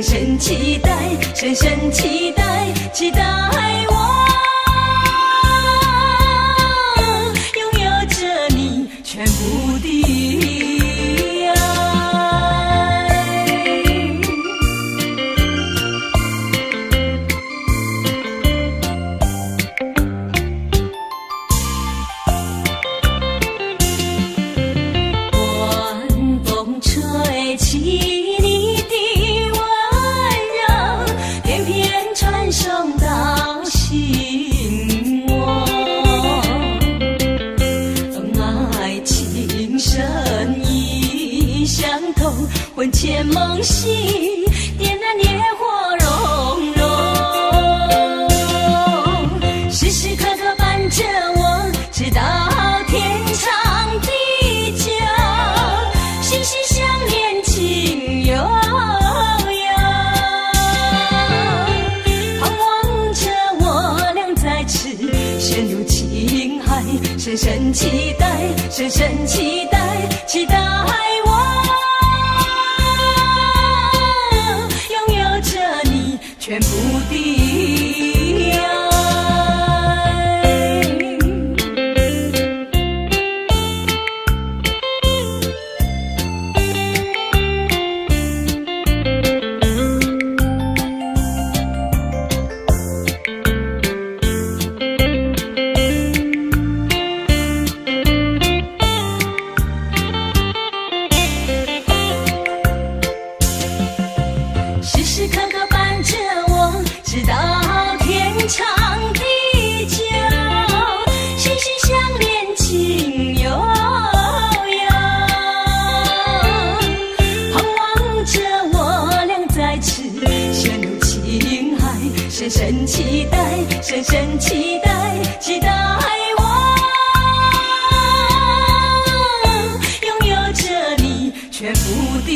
深深期待，深深期待，期待我拥有着你全部的爱。晚风吹起你的温柔，片片传送到心窝。爱情深意相通，魂牵梦系，点燃烈火融融，时时刻刻伴着我，直到天长地久，心心相连，情悠悠，盼望着我俩在此陷入情海，深深期待，深深期待，期待我拥有着你全部的爱。时时刻刻伴着我，直到天长地久，心心相连，情悠悠，盼望着我俩在此陷入情海，深深期待，深深期待，期待我拥有着你全部的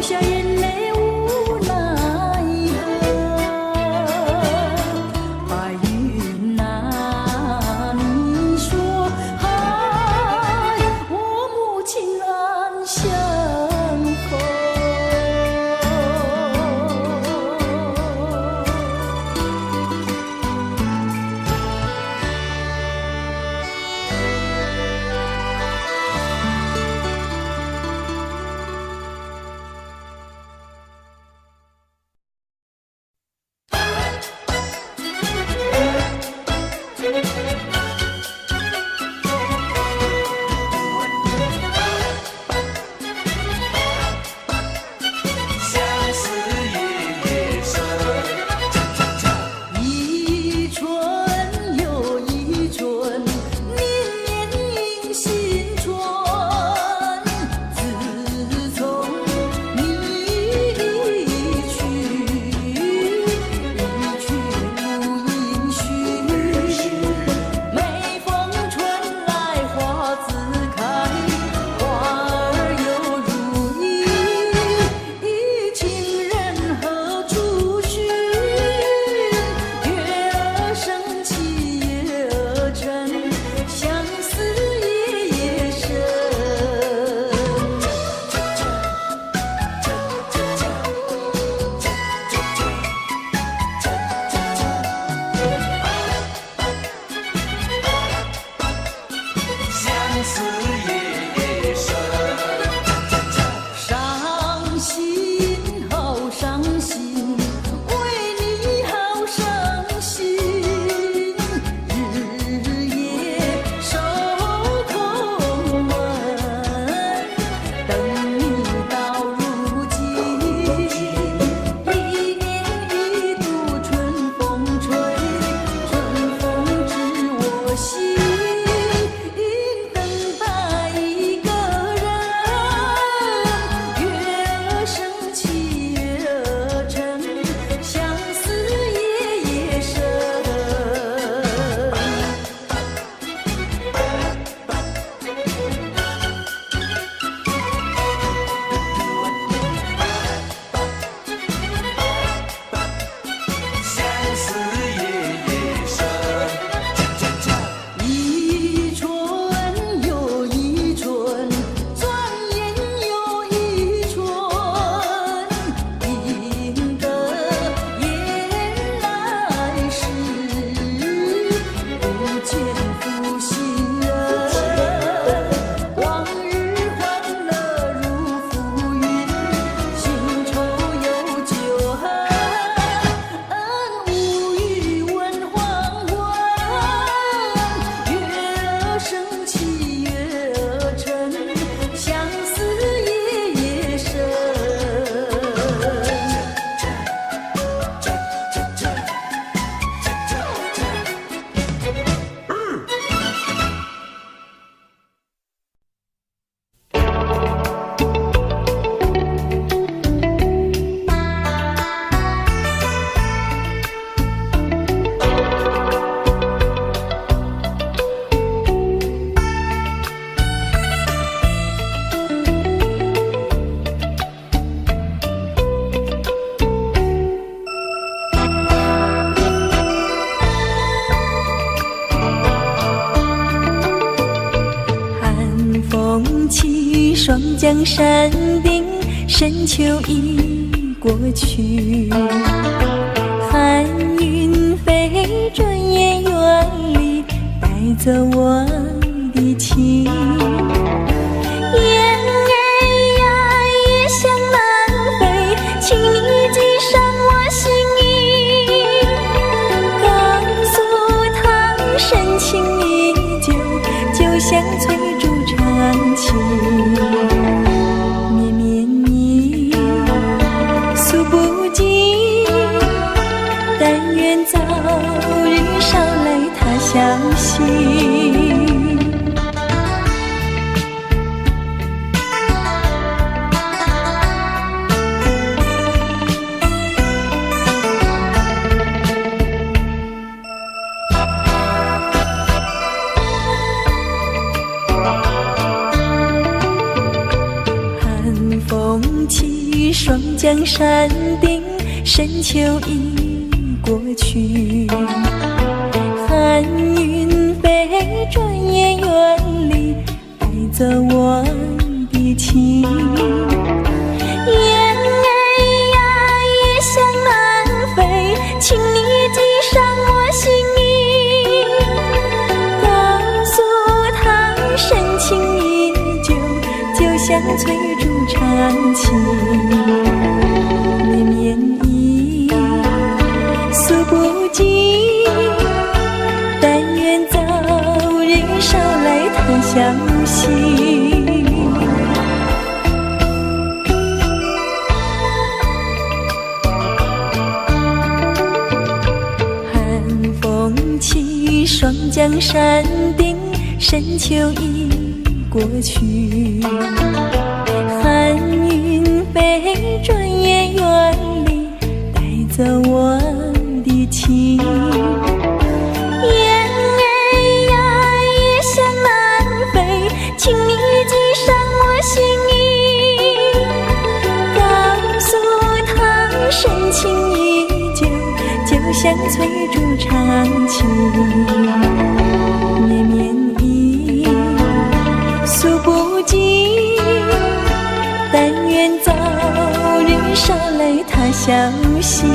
下眼泪无奈何。白云啊，你说嗨，我母亲安详否？一春又一春，年年迎新春。自从你离去，一去不应许。每逢春来花自开，花儿又如意。情人何处寻？月儿升起夜儿沉，相思夜夜深。伤心好伤心，为你好伤心，日夜守空门，等你到如今。一年一度春风吹，春风知我心。等待一个人，月儿升起月儿沉，相思夜夜深。一春又一春，转眼又一春，赢得眼来时，不见负心人。往日欢乐如浮云，新愁又旧恨，无语问黄昏。月儿升起月儿沉，相思夜夜深。寒风起，霜降山顶，深秋已过去。寒云飞，转眼远离，带走我的情。雁儿呀，也想南飞，请你记上我心意，告诉他深情依旧，就像翠竹长青。绵绵意，诉不尽，但愿早日捎来他消息。起，双江山顶，深秋已过去。寒云飞，转眼远离，带走我的情。雁儿呀，也向南飞，请你记上我心意，告诉他深情依旧，就像翠竹长青。绵绵意，诉不尽，但愿早日捎来他消息。双江山顶，深秋已过去。寒云飞，转眼远离，带走我的情。雁儿呀，也向南飞，请你记上我心意，告诉他深情依旧，就像翠竹长青。绵绵意，诉不尽，但愿早日捎来他消息。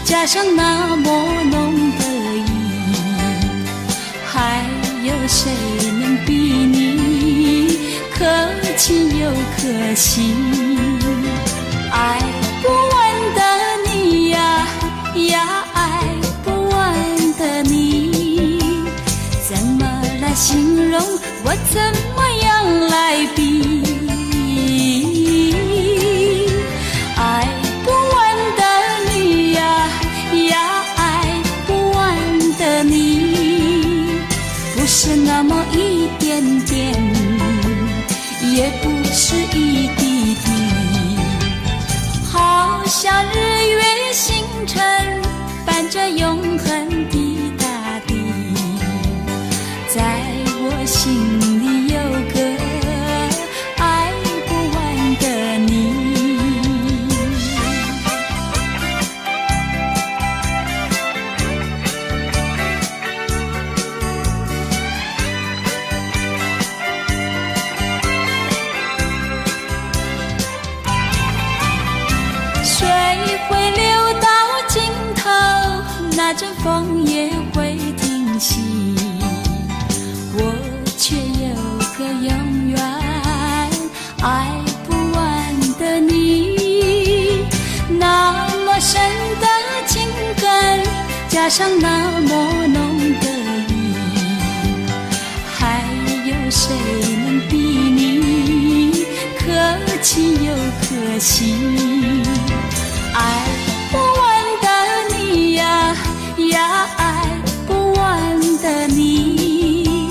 加上那么浓的意，还有谁能比你可亲又可惜？爱不完的你呀呀，爱不完的你，怎么来形容？我怎么样来比？爱不完的你呀呀，爱不完的你，不是那么一点点，也不是一滴滴，好像日月星辰伴着永恒的大地，在我心里有个爱不完的你。水会流到尽头，那阵风也会停息，我却有个永远爱不完的你。那么深的情感，加上那么浓的意，还有谁能比你可亲又可惜？爱不完的你呀呀，爱不完的你，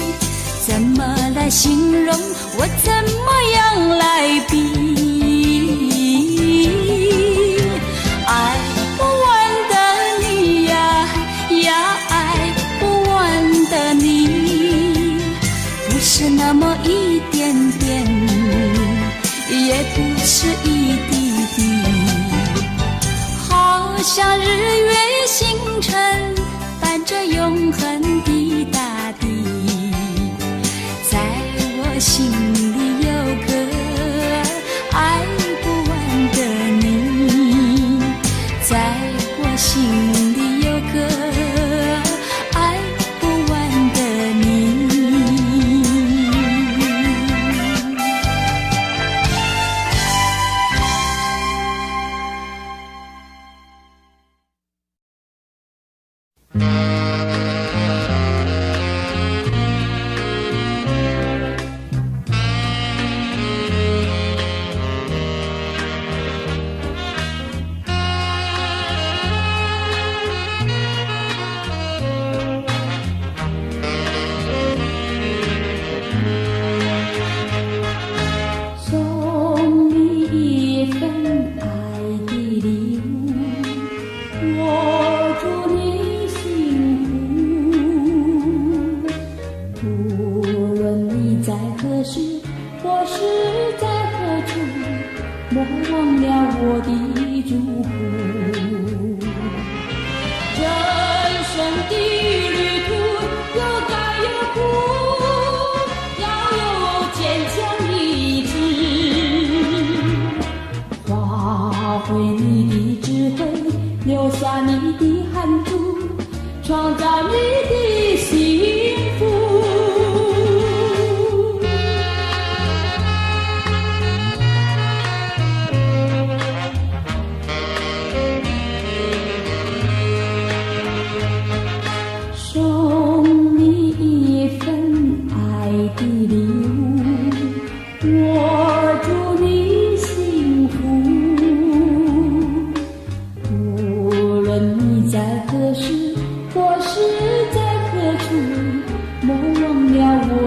怎么来形容？我怎么样来比？爱不完的你呀呀，爱不完的你，不是那么一点点，也不是一滴滴，好像日月星辰伴着永恒的大地，在我心里有个爱不完的你，在我心里有个爱不完的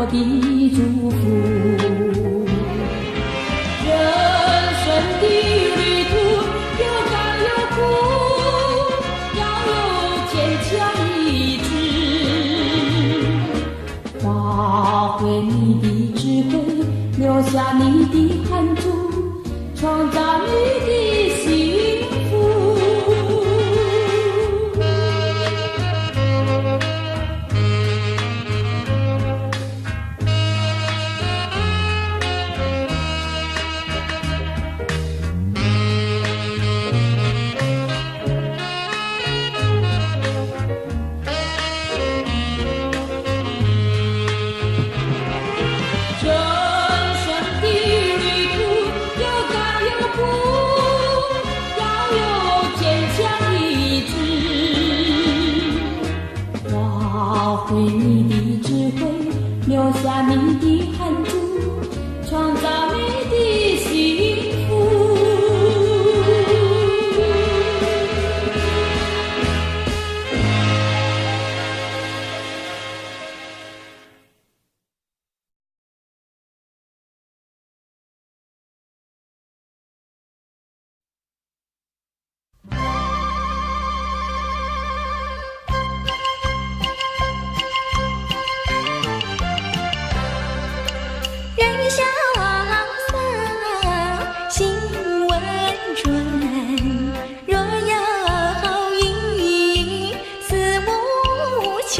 我的祝福。人生的旅途有甘有苦，要有坚强意志，发挥你的智慧，留下你的汗珠，创造你的幸福。发挥你的智慧，留下你的汗珠，创造你的幸福。人潇洒，心温润。若有一丝无情，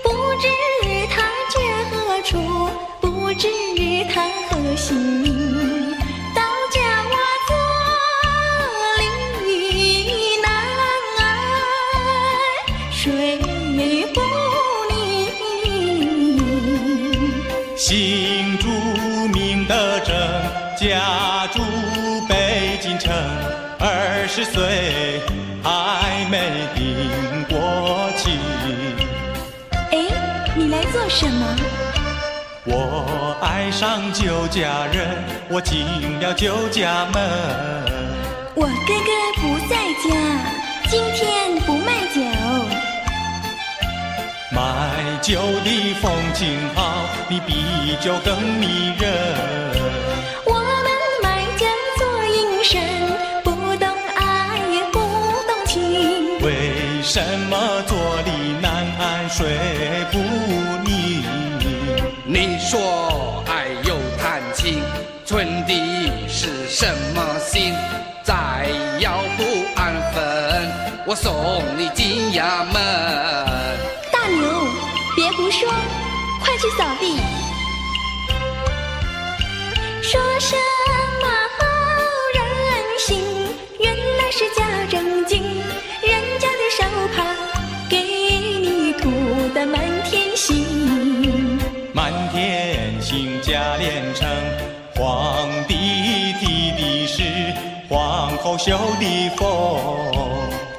不知他居何处，不知他何行。新著名的正，家住北京城，20岁还没定过亲。哎，你来做什么？我爱上酒家人，我进了酒家门。我哥哥不在家，今天不卖酒。卖酒的风景好，你比酒更迷人。我们卖酒做营生，不懂爱也不懂情。为什么坐立难安睡不宁？你说爱又谈情，存的是什么心？再要不安分，我送你进衙门。大牛，别胡说，快去扫地。说什么好人心，原来是假正经。人家的手帕给你涂得满天星，满天星假连成，皇帝提的是皇后绣的凤。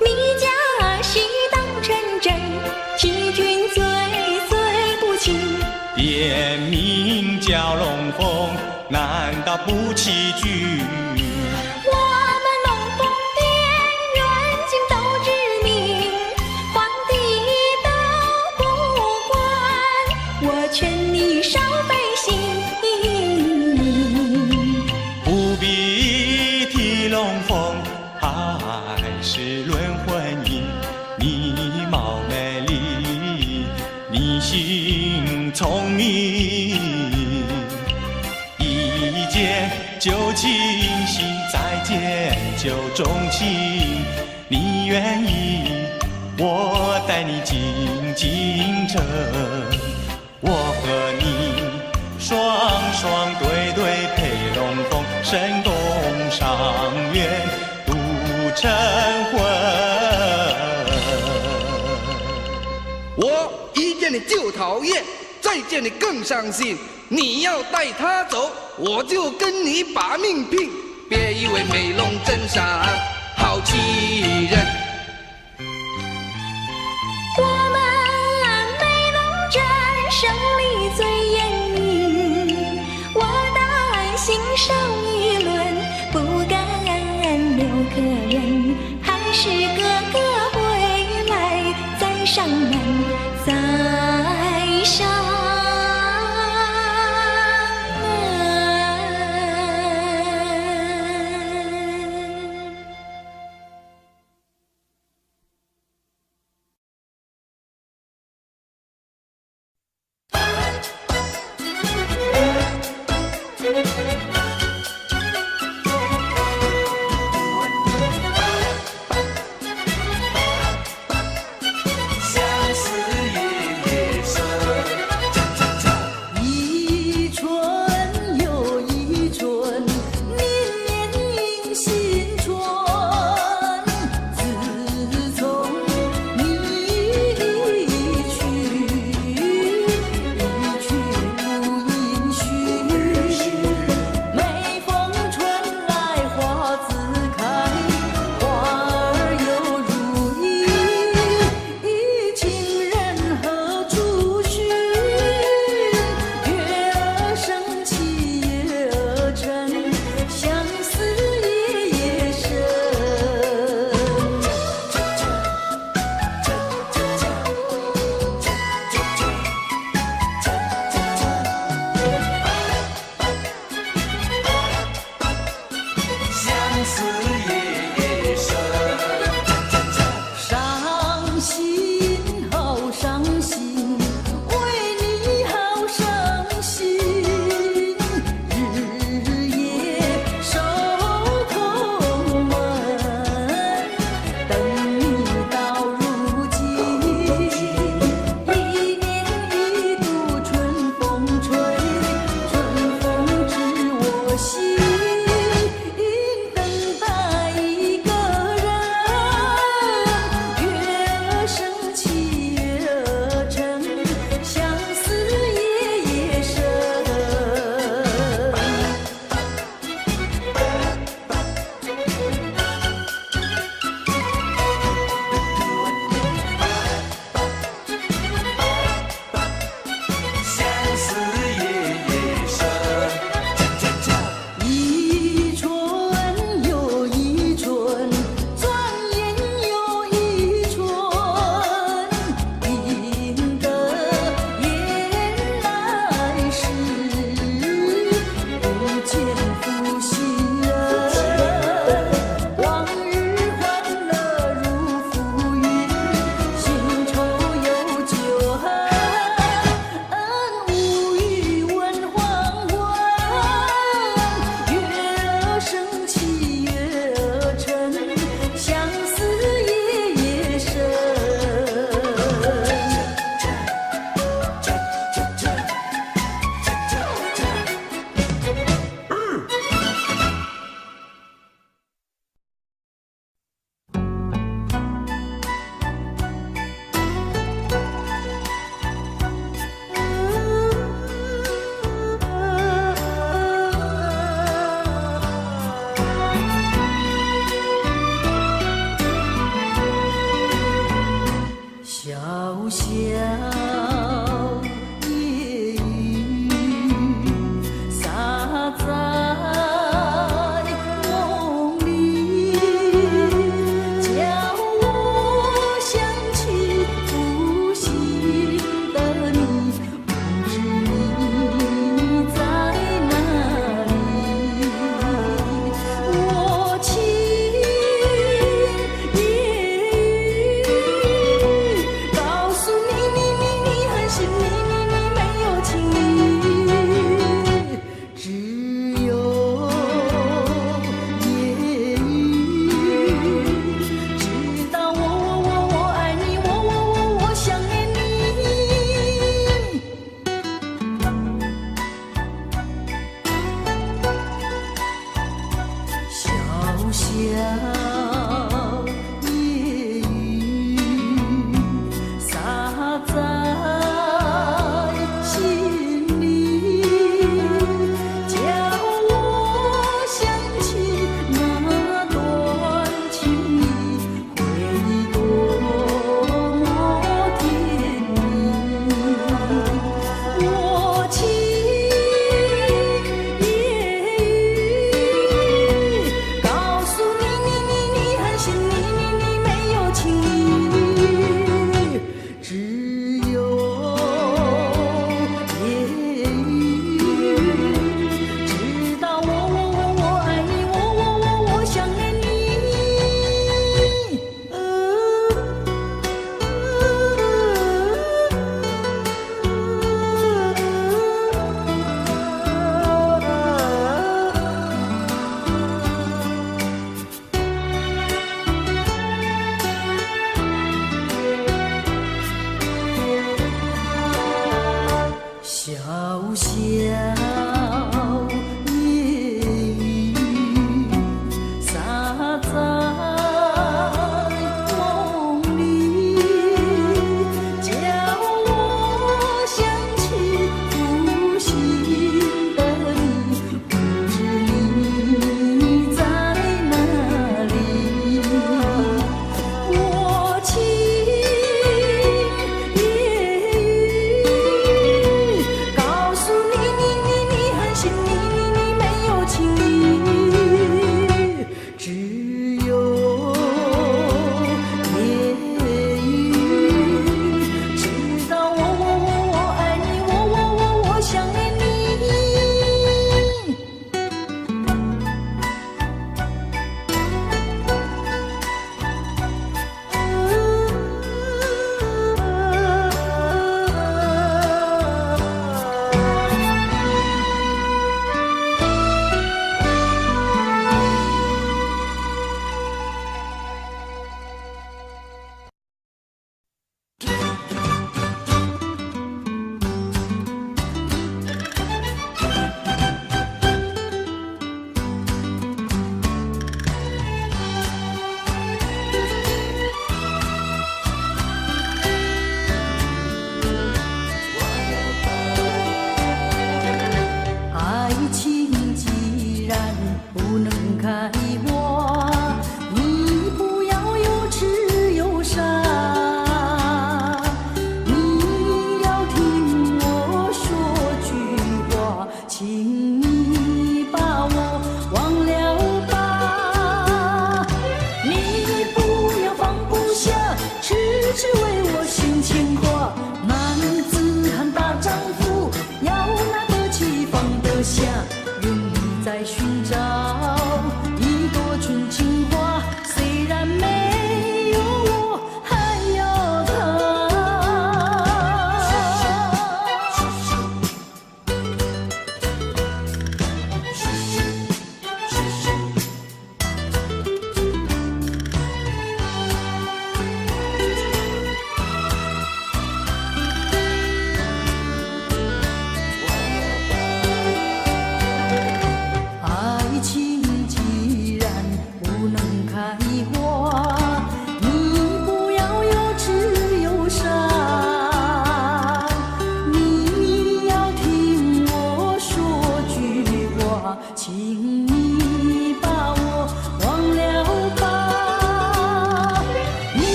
你家是当成真，欺君最不轻。店名叫龙凤，难道不起句？我们龙凤店远近都知名，皇帝都不管，我劝你少费心。不必提龙凤，还是论婚姻。你貌美丽，你心聪明，一见就倾心，再见就钟情。你愿意，我带你进京城，我和你双双对对配龙凤，神宫上苑度晨昏。我一见你就讨厌，再见你更伤心。你要带他走，我就跟你把命拼。别以为美龙真傻，好欺人。我们美龙镇胜利最严明，我担心上一轮不敢留可人，还是哥哥回来再上南，再上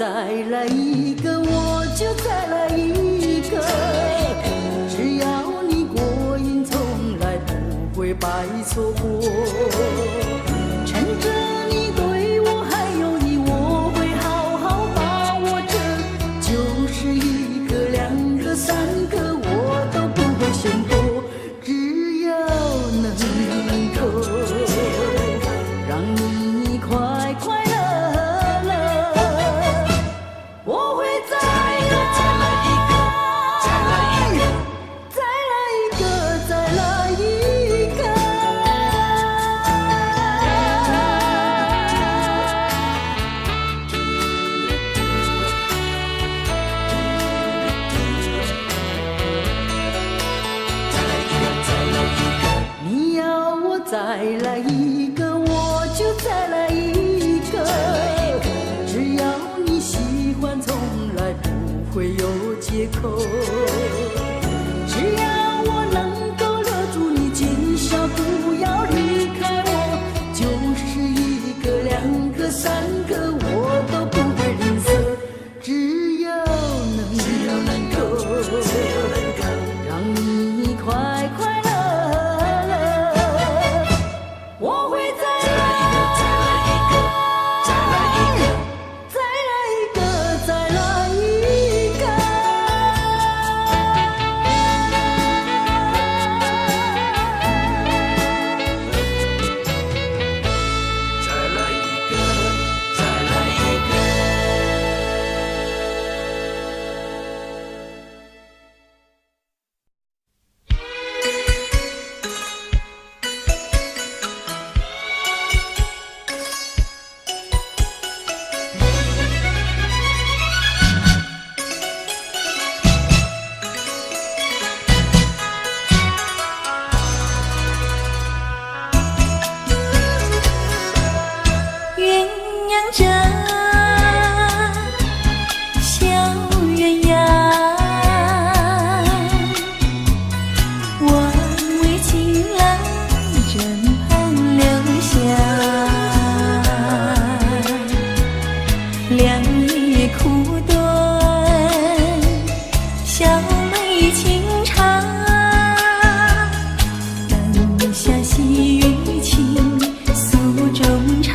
再来一个，我就再来一个。只要你过瘾，从来不会白错过。趁着你对我还有你，我会好好把握着。就是一个、两个、三个，我都不会嫌多。只要能够让你快快乐乐，我会再来一个，再来一个，再来一个，再来一个。你要我再来一个，我就再来一个。只要你喜欢，从来不会有借口。只要我能够留住你，见笑不要离开我。就是一个、两个、三个，我都不会吝啬。只要能够让你快快乐乐，我会再来一个，再来一个，再来一个，再来一个，再来一个。再来一个，再来一个。鸳鸯枕，小鸳鸯，我为情郎枕畔留下。两夜苦短，小妹情长，灯下细雨情，诉衷肠。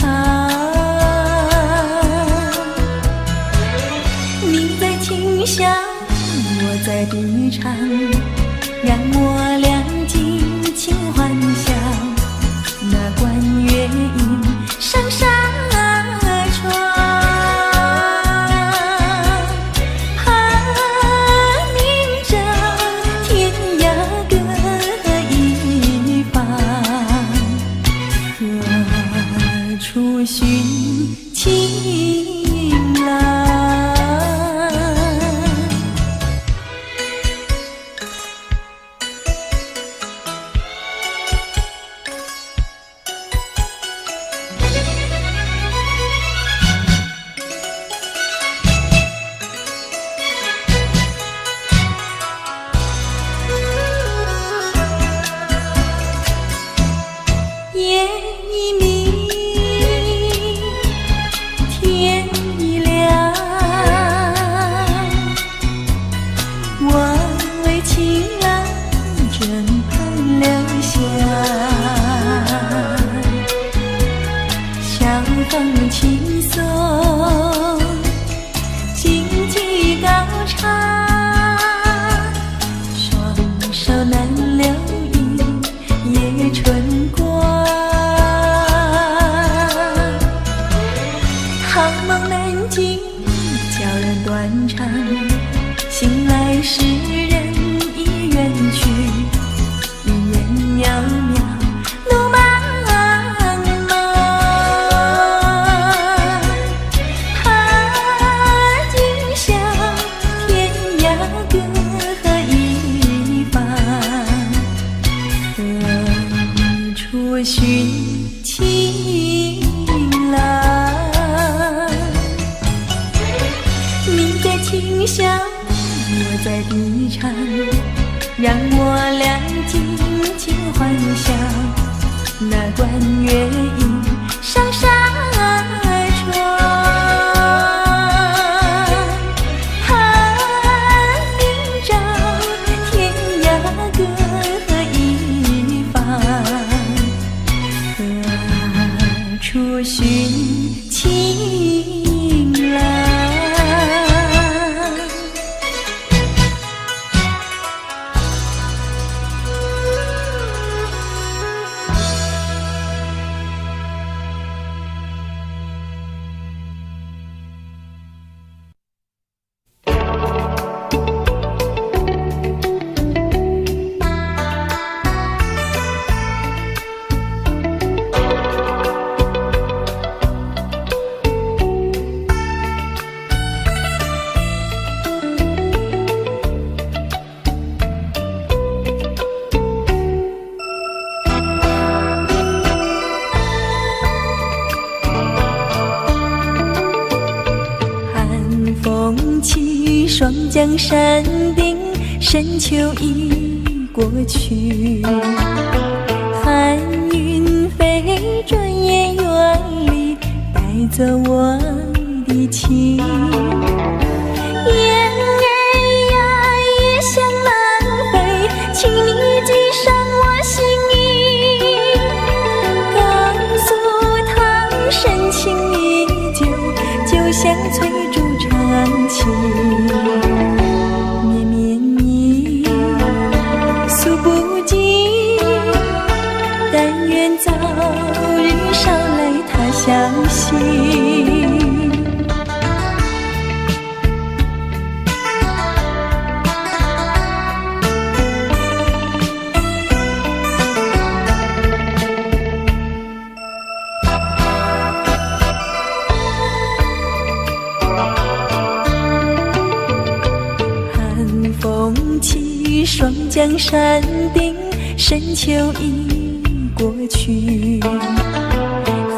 你在琴响，我在笛唱，让我俩尽情幻想。那关月影上纱窗，盼明着天涯各一方。何处寻情郎？夜已明，天已亮，我为情郎枕畔留下。小风轻送，荆棘高唱，双手难留意夜春光。好梦难尽，叫人断肠。醒来时人已远去，云烟渺渺，路茫茫。怕今宵天涯各一方，何处寻情郎？你在琴响，我在笛唱，让我俩尽情幻想。那关月影上纱窗，双江山顶，深秋已过去。寒云飞，转眼远离，带走我的情。雁儿呀，也想南飞，请你记上我心意，告诉他深情依旧，就像翠竹长青。绵绵意，诉不尽，但愿早日捎来他消息。寒风起，双江山顶，深秋已过去。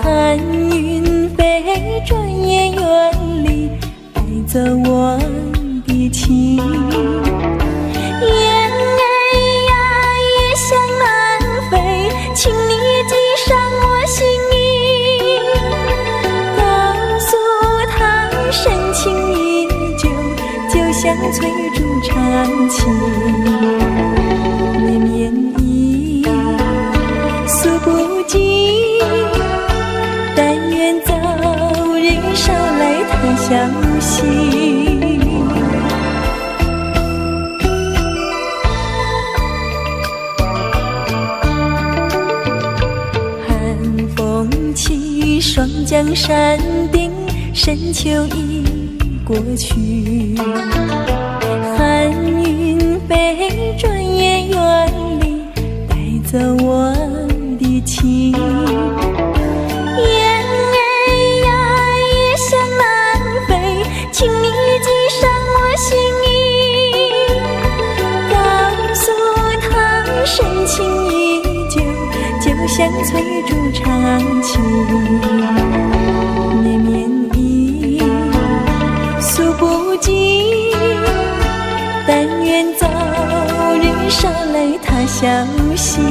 寒云飞，转眼远离，带走我的情。雁儿呀，也想南飞，请你记上我心意，告诉他深情依旧，就像翠竹长青。绵绵意，诉不尽，但愿早日捎来他消息。寒风起，双江山顶，深秋已过去。寒云飞，转眼远离，带走我的情。雁儿呀，也想南飞，请你记上我心意，告诉他深情依旧，就像翠竹长青。绵绵意，诉不尽，但愿早日捎来他消息。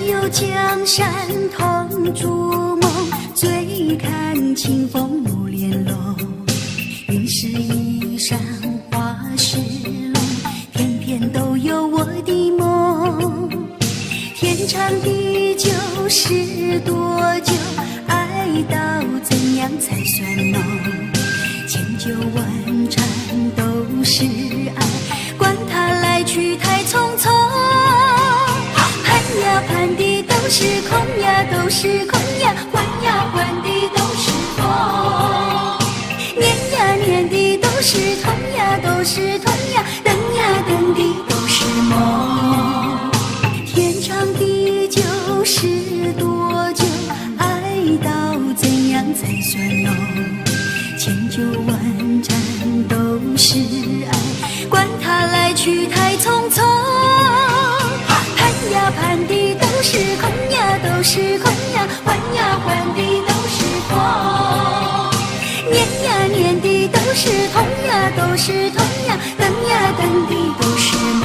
有江山同筑梦，醉看清风入帘笼。云是衣裳花是龙，天天都有我的梦。天长地久是多久？爱到怎样才算浓？千酒万盏都是爱，管它来去太匆匆。盼呀盼的都是空呀，都是空呀，换呀换的都是风。念呀念的都是痛呀，都是痛呀，等呀等的都是梦。天长地久是多久？爱到怎样才算浓？千酒万盏都是爱，管它来去太匆匆。盼呀盼的都是空呀，都是空呀，换呀换的都是风。念呀念的都是痛呀，都是痛呀，等呀等的都是梦。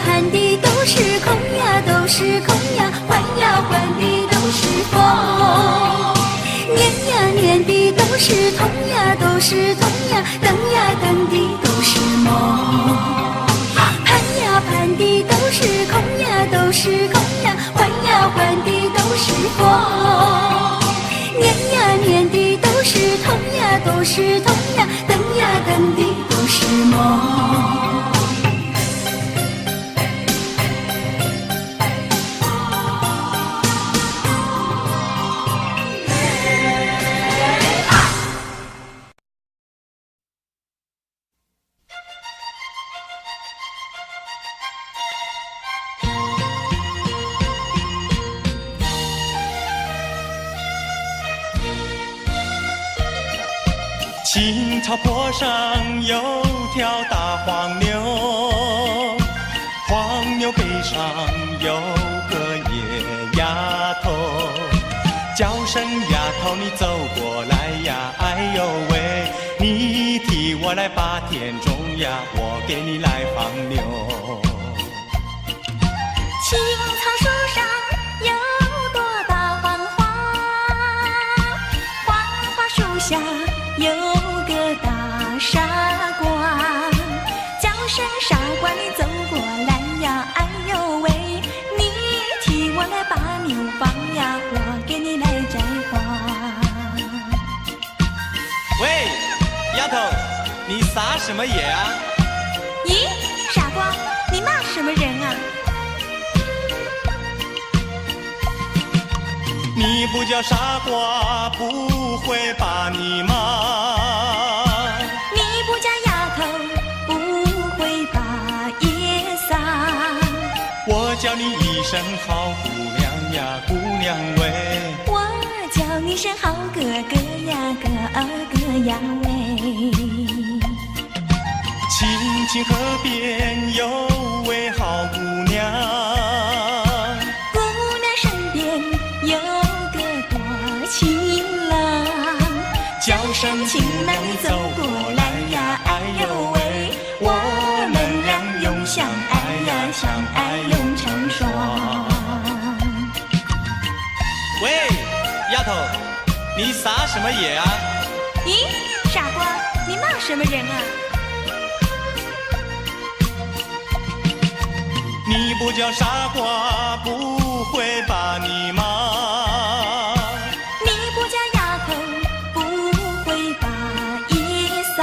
盼的都是空呀，都是空呀，换呀换的都是风。念呀念的都是痛呀，都是痛呀，等呀等的都是梦。盼呀盼的都是空呀，都是空呀，换呀换的都是风。念呀念的都是痛呀，都是痛呀，等呀等的都是梦。青草坡上有条大黄牛，黄牛背上有个野丫头，叫声丫头你走过来呀，哎呦喂，你替我来把田种呀，我给你来放牛。青草树上有朵大黄花，黄花树下有个大傻瓜，叫声傻瓜你走过来呀，哎呦喂，你替我来把牛放呀，我给你来摘花。喂，丫头，你撒什么野啊？咦，傻瓜，你骂什么人啊？你不叫傻瓜，不会把你骂。你不叫丫头，不会把夜撒。我叫你一声好姑娘呀，姑娘喂。我叫你声好哥哥呀，哥哥呀喂。青青河边有位好姑娘，姑娘身边有个多情郎，叫声情郎你走过来呀，哎呦喂，我们俩永相爱呀，相爱永成双。喂，丫头，你撒什么野啊？咦，傻瓜，你骂什么人啊？你不叫傻瓜，不会把你骂。你不叫丫头，不会把夜撒。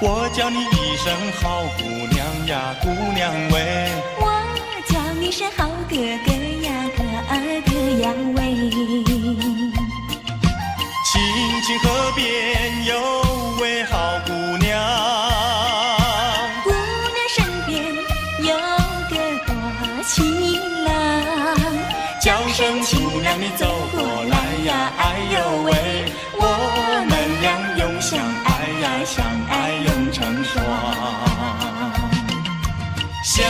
我叫你一声好姑娘呀，姑娘喂。我叫你声好哥哥呀，哥哥呀喂。青青河边有位好姑娘，姑娘身边有个多情郎，叫声姑娘你走过来呀，哎呦喂，我们俩永相爱呀，相爱永成双。相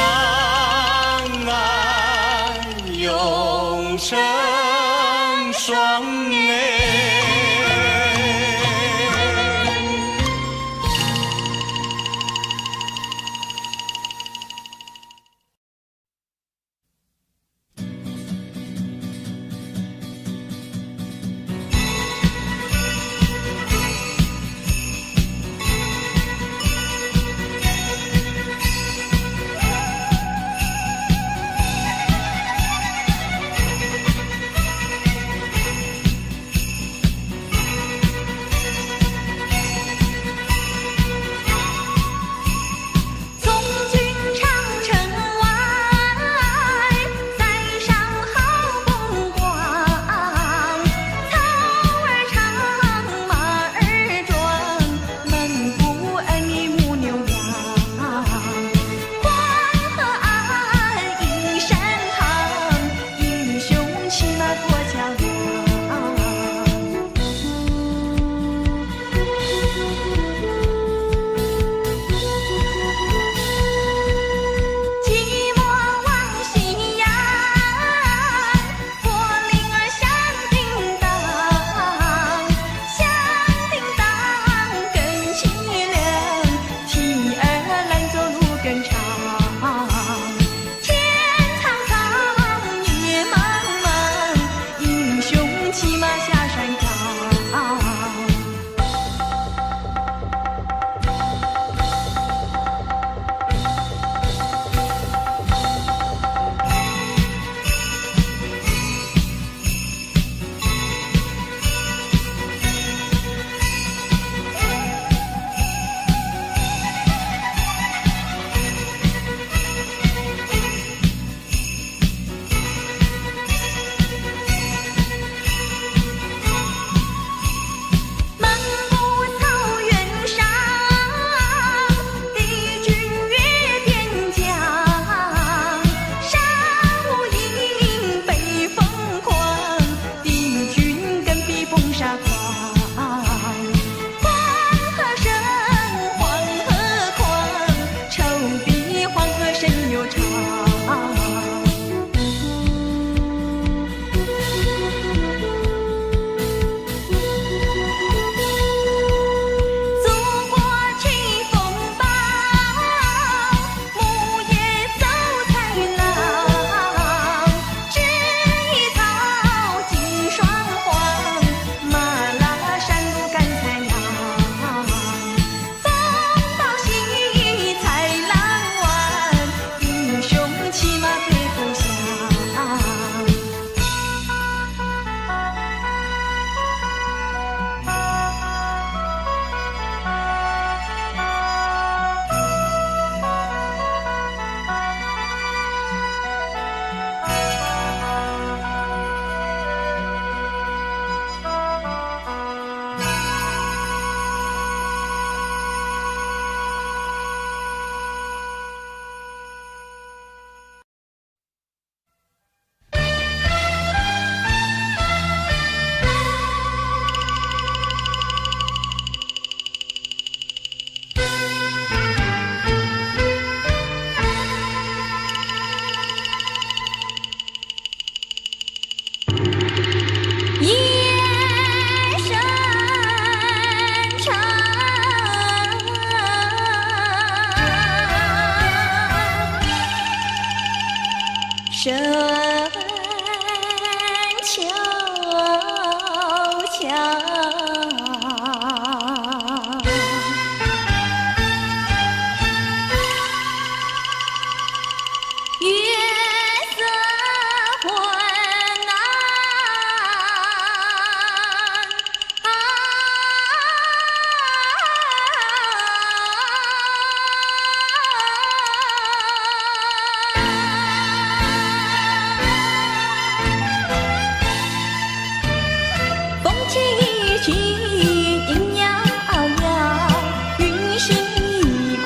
是一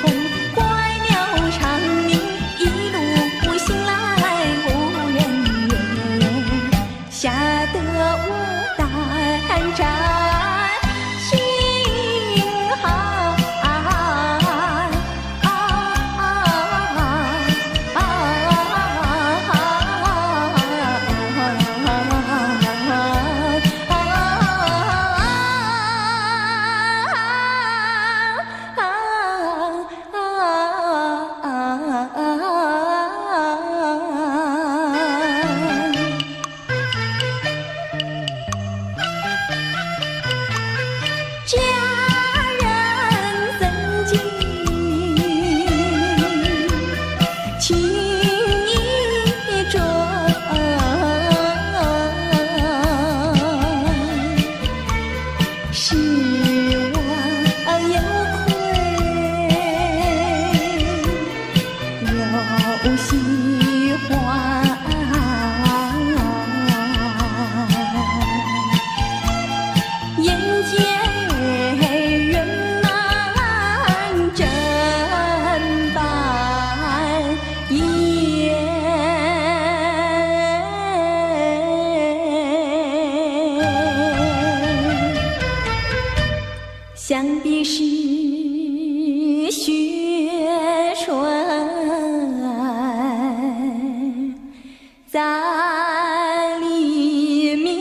空，怪鸟长鸣，一路行来无人烟，吓得我胆战心寒。家人曾经情意重，是我有愧有喜欢。眼见圆满真般颜，想必是雪春在里面。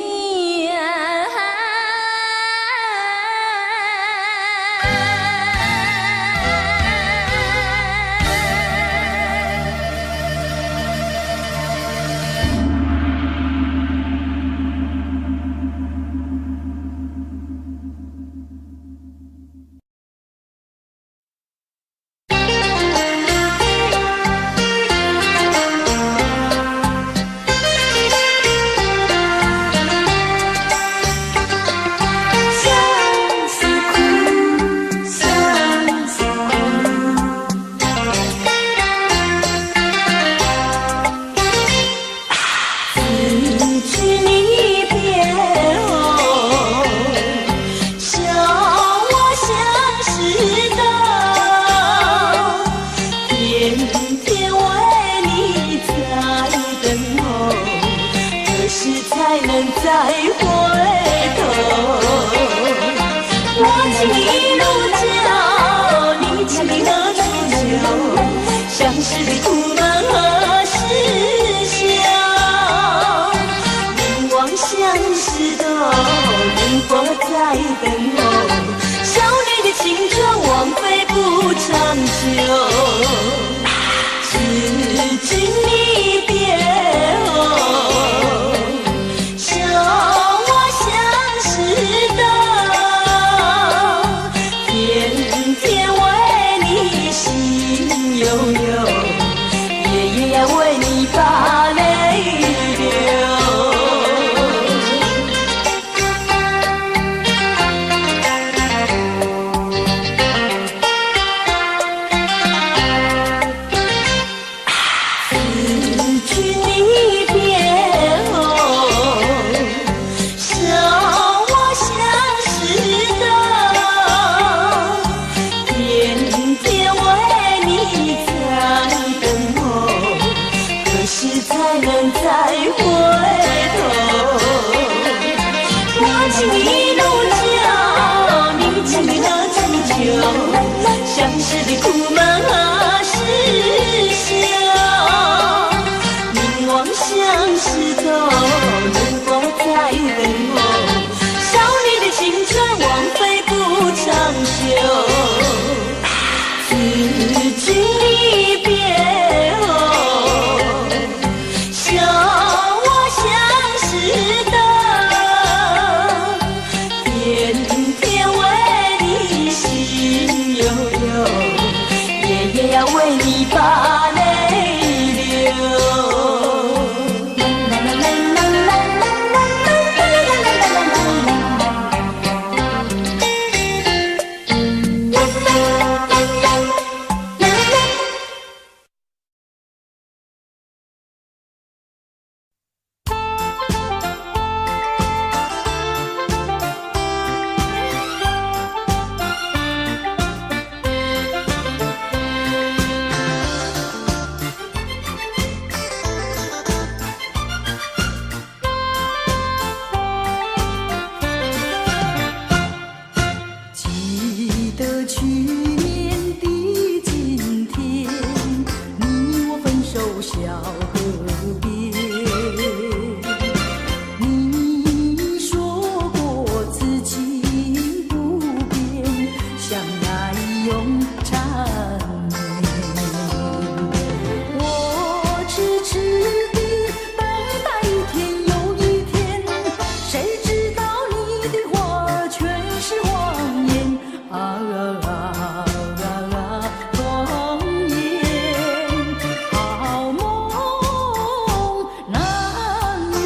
再回头，我情一路叫，你情何处求？相识的苦闷何时休？凝望相识的灯火在等候，少女的青春枉费不长久。知君离别后，笑我相识的，天天为你心悠悠，夜夜要为你把泪流。相识的苦闷何时休？凝望相识的灯火在等候，少女的青春枉费不长久。知君离别后，笑我相识的，天天为你心悠悠，夜夜要为你把泪流。去年的今天，你我分手小河边。你说过此情不变，相爱永缠绵。我痴痴地等待一天又一天，谁知道你的话全是谎言啊！谎言，好梦难圆。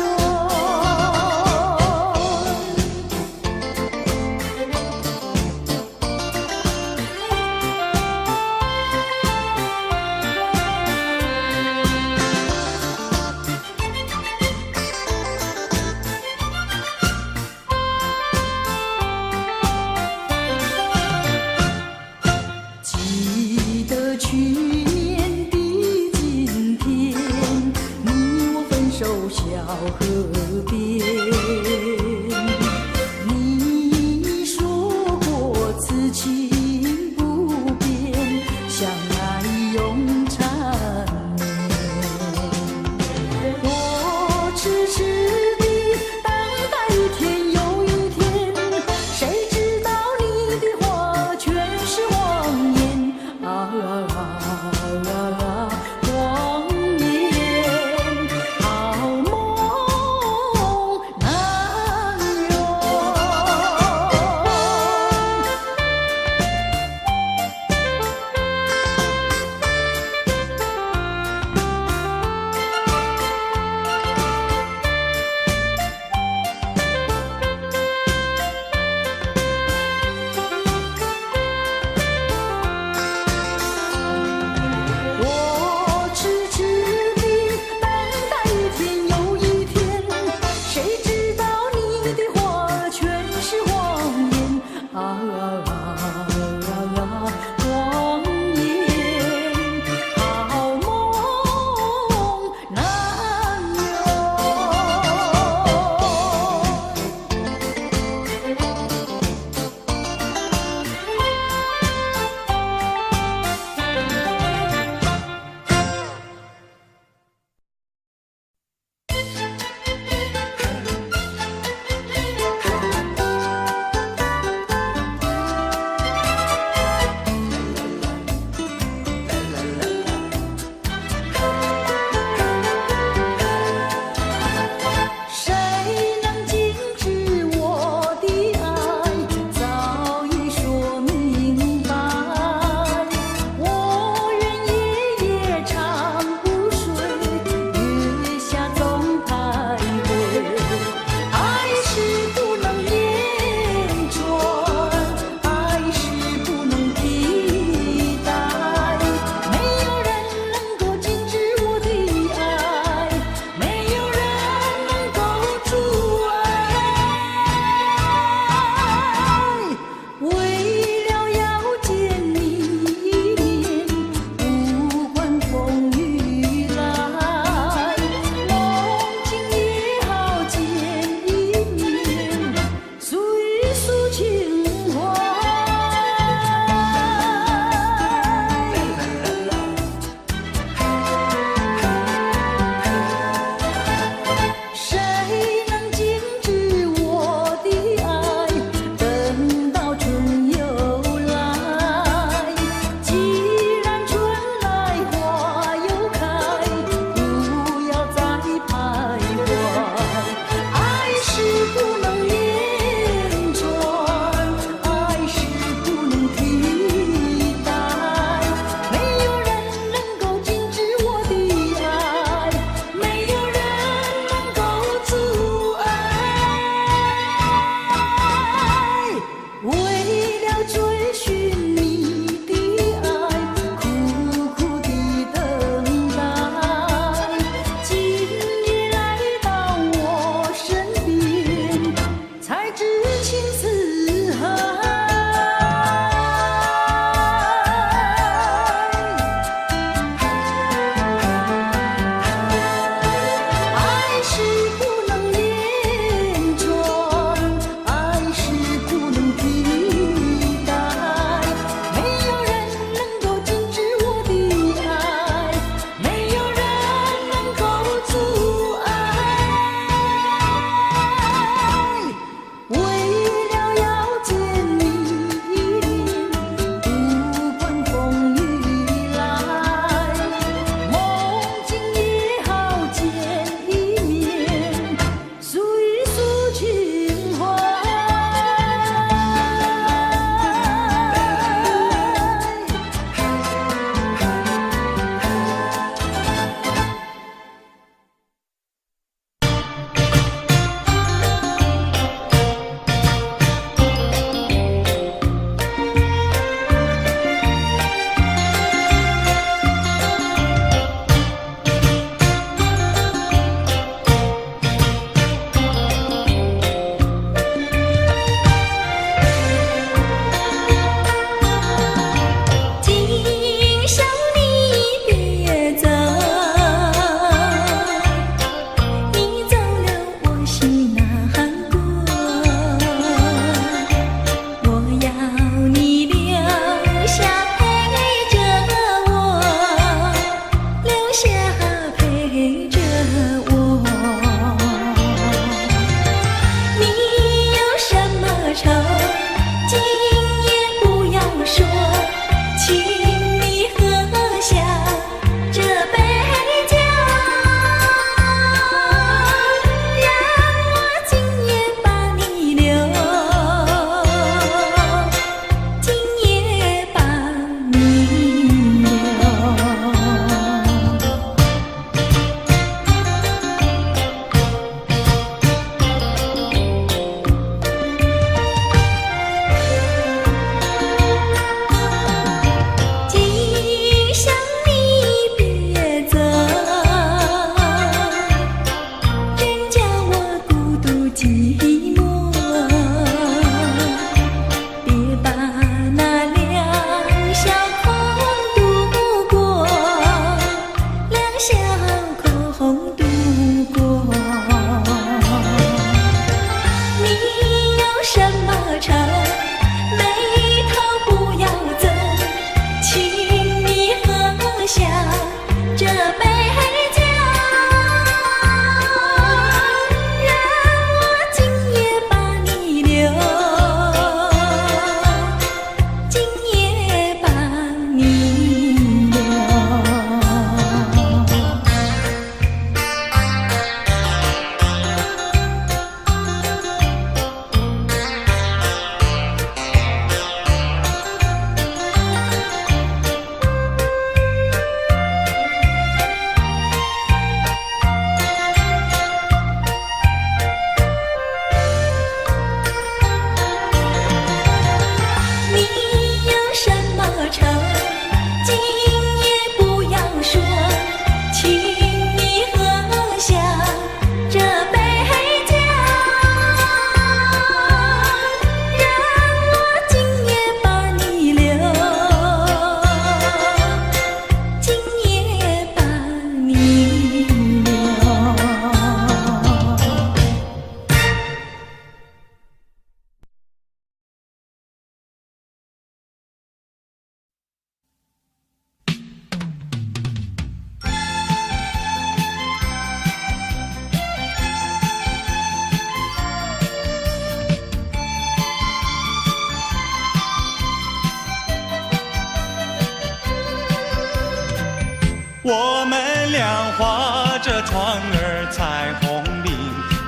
我们俩划着船儿彩虹岭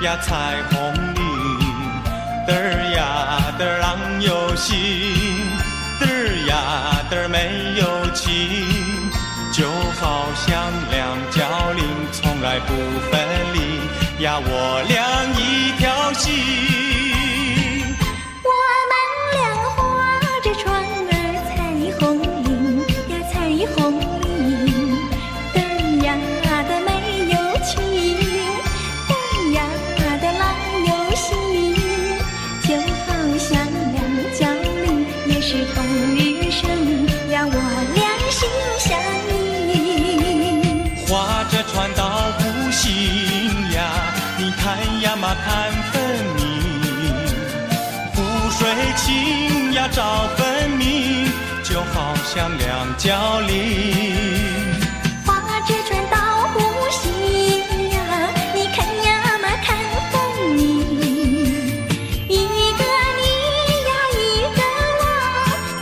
呀彩虹岭，嘚儿呀嘚儿郎有心，嘚儿呀嘚儿没有情，就好像两角岭从来不分离呀，我俩一条心。我们俩划着船儿彩虹岭呀彩虹岭，嘚儿呀的没有情，嘚儿呀的郎有心，就好像两角岭也是同日生呀，我俩心相印。划着船到湖心呀，你看呀嘛看分明，湖水清呀照分明，就好像两角岭。划着船到湖心呀，你看呀嘛看分明，一个你呀一个我，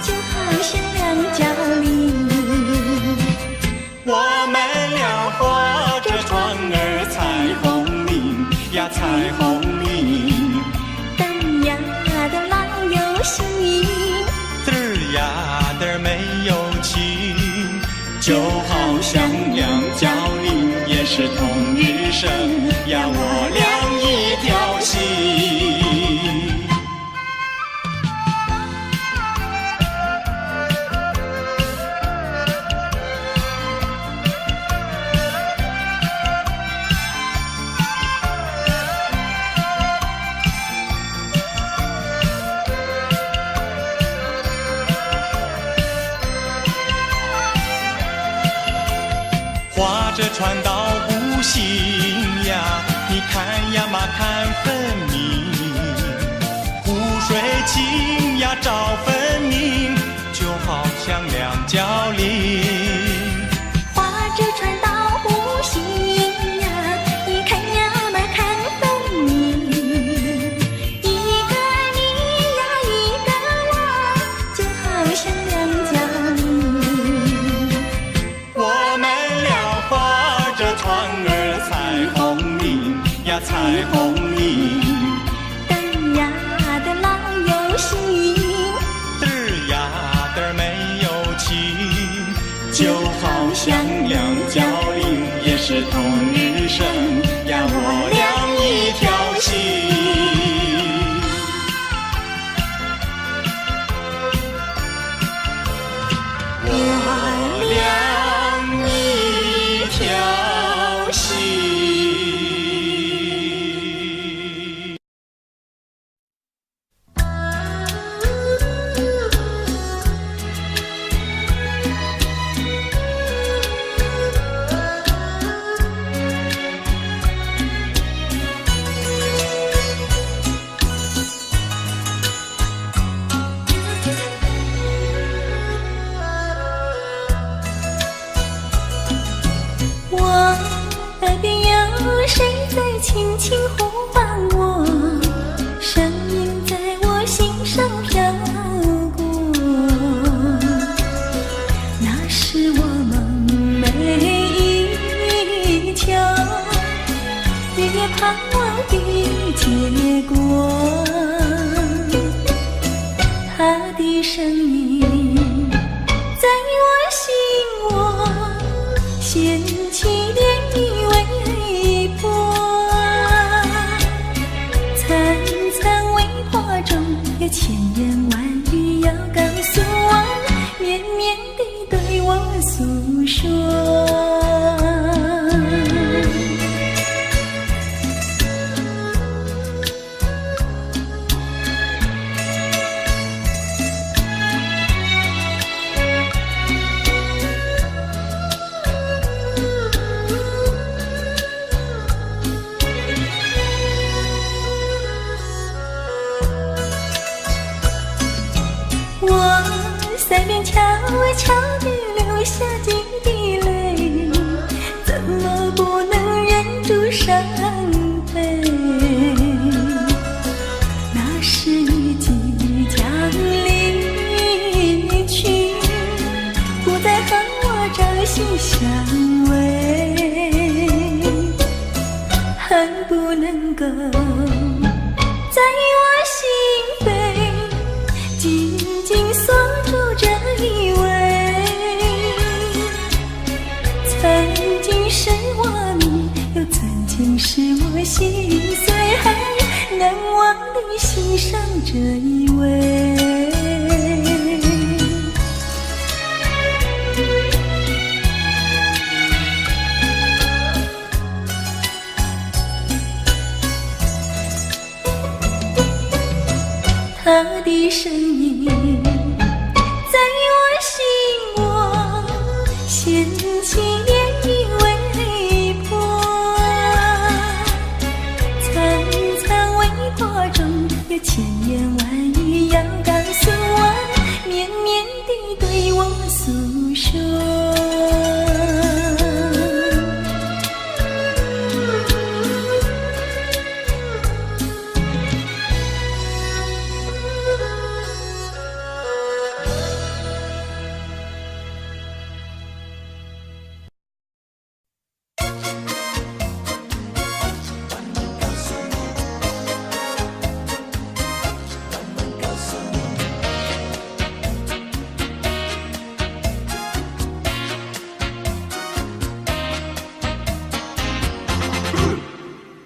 就好像两角岭。我们俩划着船儿彩虹岭呀彩虹岭，嘚儿呀的郎有心，嘚儿呀嘚儿没有情，就好像两角岭也是同日生呀，我俩一条心。划着船到湖心呀，你看呀嘛看分明，湖水清呀照分明，就好像两角岭。划着船到湖心呀，你看呀嘛看分明，一个你呀一个我，就好像两角岭。我们俩划着船儿彩虹岭呀彩虹岭，嘚儿呀的郎有心，嘚儿呀嘚儿没有情，就好像两角岭也是同日生呀，我俩一条心。我俩一条心。我耳边有谁在轻轻呼唤我，声音在我心上飘过，那是我梦寐以求也盼望的结果。他的声音在我心窝掀起涟漪微波，层层微波中有千言万语要告诉我，绵绵地对我诉说。我腮边悄悄地流下几滴泪，怎么不能忍住伤悲？那是你即将离去，不再和我朝心相偎，恨不能够在我心扉紧紧锁住这一位。曾经是我迷，又曾经是我心碎，难忘地欣赏这一位。他的身影在我心窝掀起涟漪微波，层层微波中有千言万语要告诉我，绵绵地对我诉说。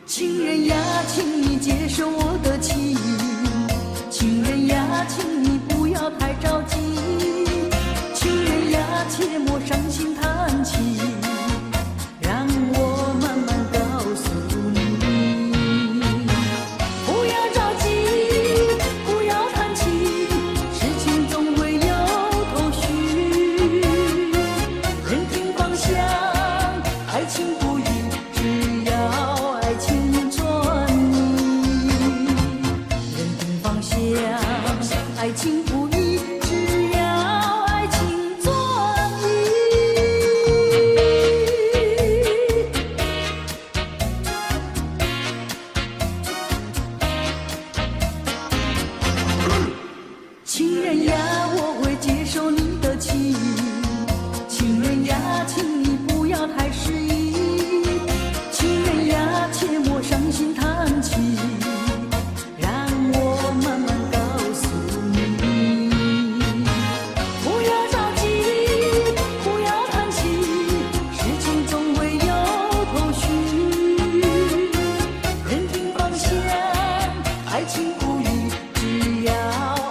情人呀，请你接受我的情，情人呀，请你不要太着急，情人呀，切莫伤心叹气，让我慢慢告诉你。不要着急，不要叹气，事情总会有头绪，人听方向，爱情不移，只要爱情专一。人定方向，爱情不移，只要爱情专一。情人呀，我会接受你的情，情人呀，请你不要太失意，情人呀，切莫伤心叹气，让我慢慢告诉你。不要着急，不要叹气，事情总会有头绪，人定方向，爱情不移，只要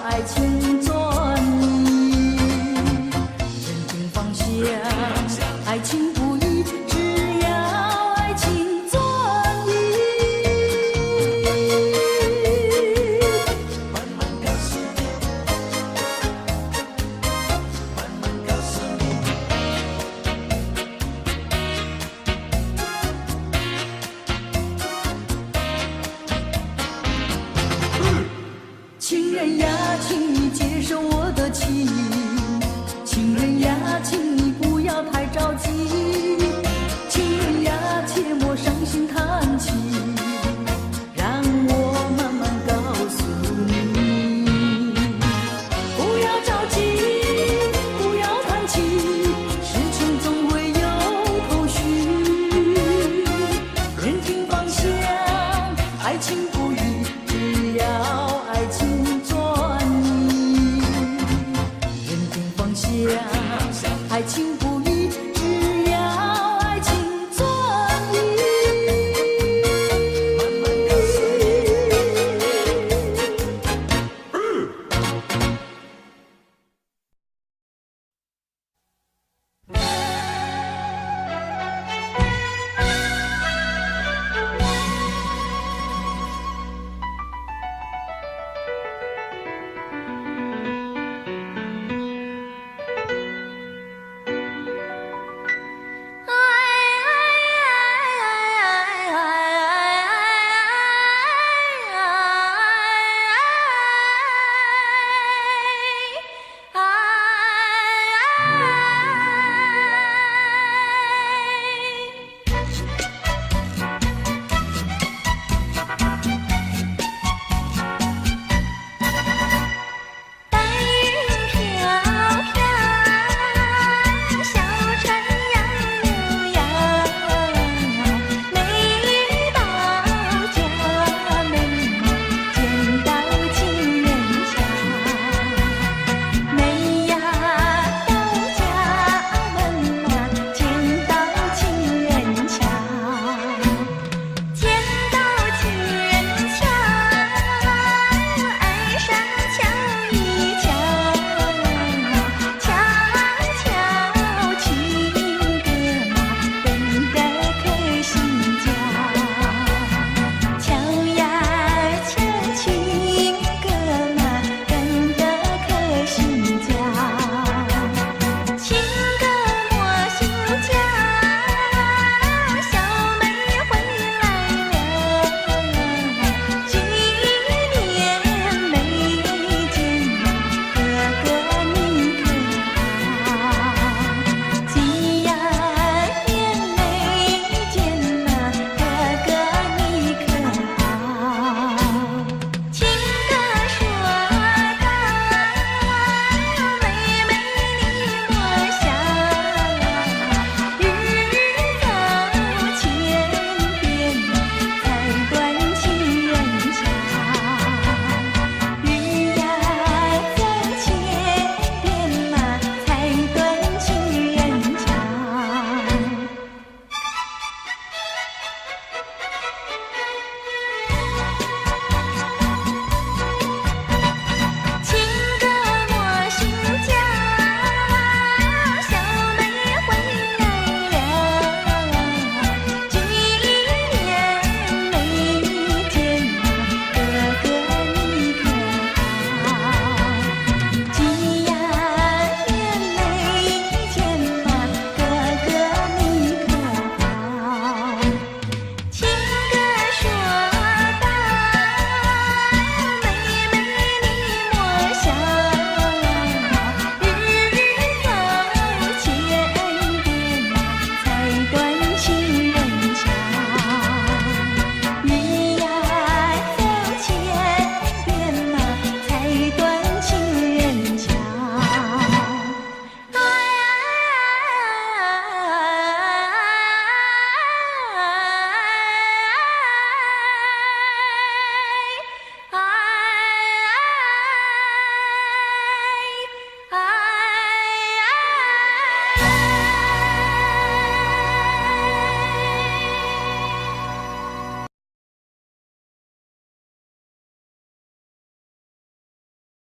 爱情专一。人定方向，爱情不移，只要爱情专一。慢慢告诉你，慢慢告诉你。情人呀，请你接受我的情，情人呀，请你不要太着急，情人呀，切莫伤心叹气，让我慢慢告诉你。不要着急，不要叹气，事情总会有头绪，人听方向，爱情不移，只要爱情专一。人定方向，爱情不移。